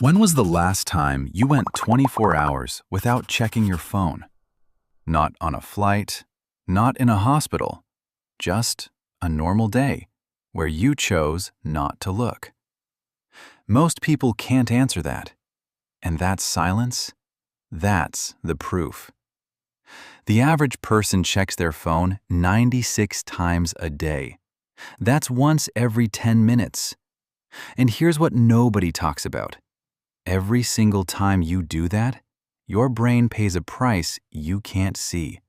When was the last time you went 24 hours without checking your phone? Not on a flight, not in a hospital, just a normal day where you chose not to look. Most people can't answer that, and that silence, that's the proof. The average person checks their phone 96 times a day. That's once every 10 minutes. And here's what nobody talks about. Every single time you do that, your brain pays a price you can't see,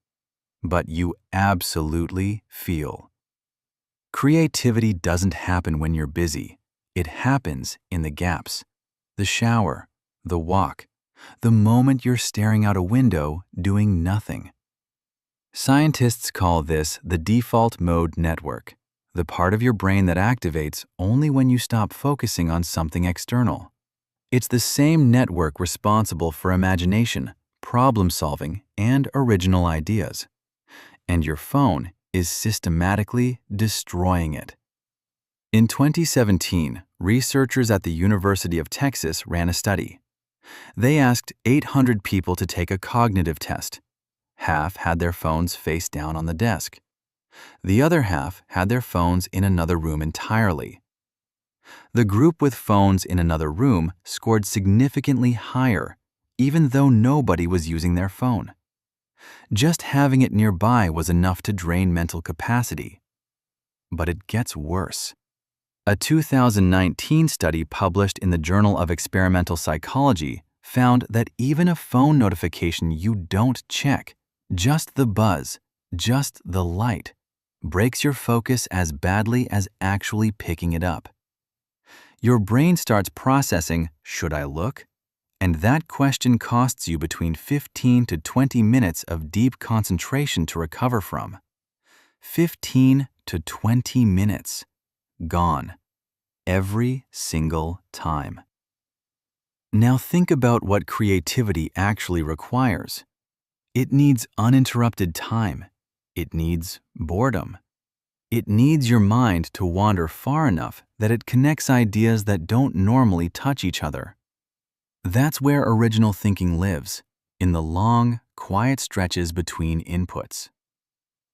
but you absolutely feel. Creativity doesn't happen when you're busy. It happens in the gaps. The shower, the walk, the moment you're staring out a window doing nothing. Scientists call this the default mode network, the part of your brain that activates only when you stop focusing on something external. It's the same network responsible for imagination, problem-solving, and original ideas. And your phone is systematically destroying it. In 2017, researchers at the University of Texas ran a study. They asked 800 people to take a cognitive test. Half had their phones face down on the desk. The other half had their phones in another room entirely. The group with phones in another room scored significantly higher, even though nobody was using their phone. Just having it nearby was enough to drain mental capacity. But it gets worse. A 2019 study published in the Journal of Experimental Psychology found that even a phone notification you don't check, just the buzz, just the light, breaks your focus as badly as actually picking it up. Your brain starts processing, should I look? And that question costs you between 15 to 20 minutes of deep concentration to recover from. 15 to 20 minutes. Gone. Every single time. Now think about what creativity actually requires. It needs uninterrupted time. It needs boredom. It needs your mind to wander far enough that it connects ideas that don't normally touch each other. That's where original thinking lives, in the long, quiet stretches between inputs.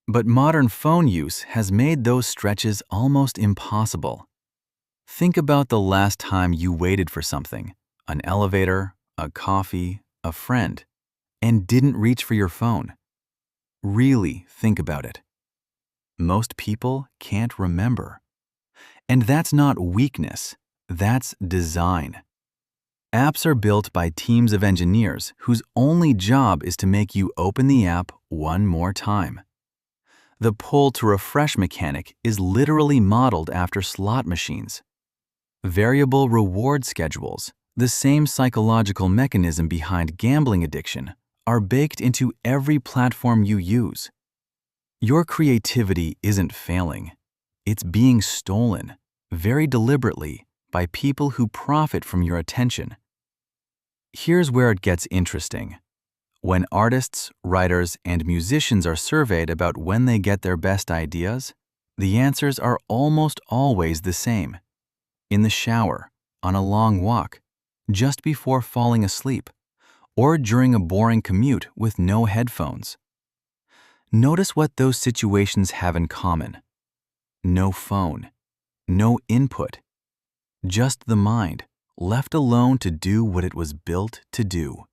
But modern phone use has made those stretches almost impossible. Think about the last time you waited for something, an elevator, a coffee, a friend, and didn't reach for your phone. Really think about it. Most people can't remember. And that's not weakness, that's design. Apps are built by teams of engineers whose only job is to make you open the app one more time. The pull to refresh mechanic is literally modeled after slot machines. Variable reward schedules, the same psychological mechanism behind gambling addiction, are baked into every platform you use. Your creativity isn't failing. It's being stolen, very deliberately, by people who profit from your attention. Here's where it gets interesting. When artists, writers, and musicians are surveyed about when they get their best ideas, the answers are almost always the same. In the shower, on a long walk, just before falling asleep, or during a boring commute with no headphones. Notice what those situations have in common. No phone, no input, just the mind, left alone to do what it was built to do.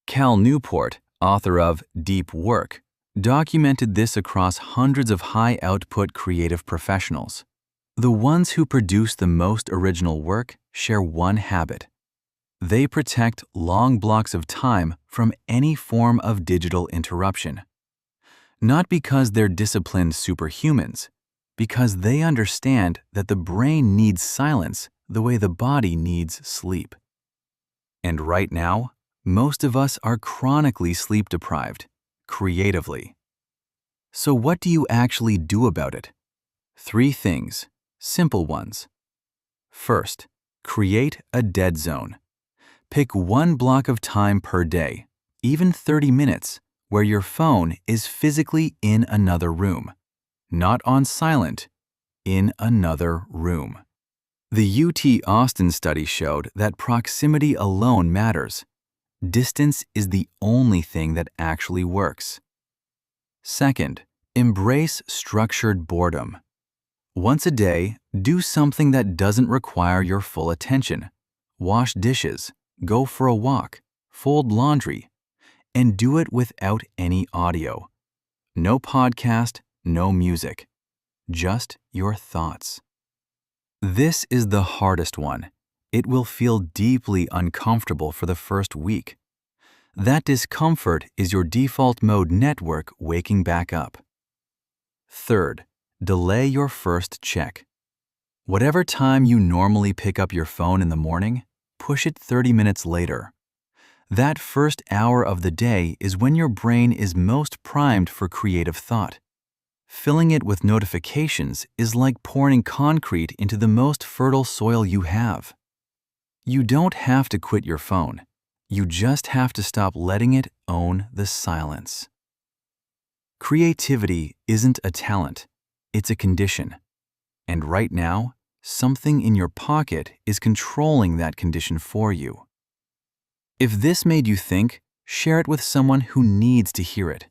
Cal Newport, author of Deep Work, documented this across hundreds of high-output creative professionals. The ones who produce the most original work share one habit. They protect long blocks of time from any form of digital interruption. Not because they're disciplined superhumans, because they understand that the brain needs silence the way the body needs sleep. And right now, most of us are chronically sleep-deprived, creatively. So what do you actually do about it? 3 things, simple ones. First, create a dead zone. Pick one block of time per day, even 30 minutes, where your phone is physically in another room. Not on silent, in another room. The UT Austin study showed that proximity alone matters. Distance is the only thing that actually works. Second, embrace structured boredom. Once a day, do something that doesn't require your full attention. Wash dishes, go for a walk, fold laundry, and do it without any audio. No podcast, no music, just your thoughts. This is the hardest one. It will feel deeply uncomfortable for the first week. That discomfort is your default mode network waking back up. Third, delay your first check. Whatever time you normally pick up your phone in the morning, push it 30 minutes later. That first hour of the day is when your brain is most primed for creative thought. Filling it with notifications is like pouring concrete into the most fertile soil you have. You don't have to quit your phone. You just have to stop letting it own the silence. Creativity isn't a talent, it's a condition. And right now, something in your pocket is controlling that condition for you. If this made you think, share it with someone who needs to hear it.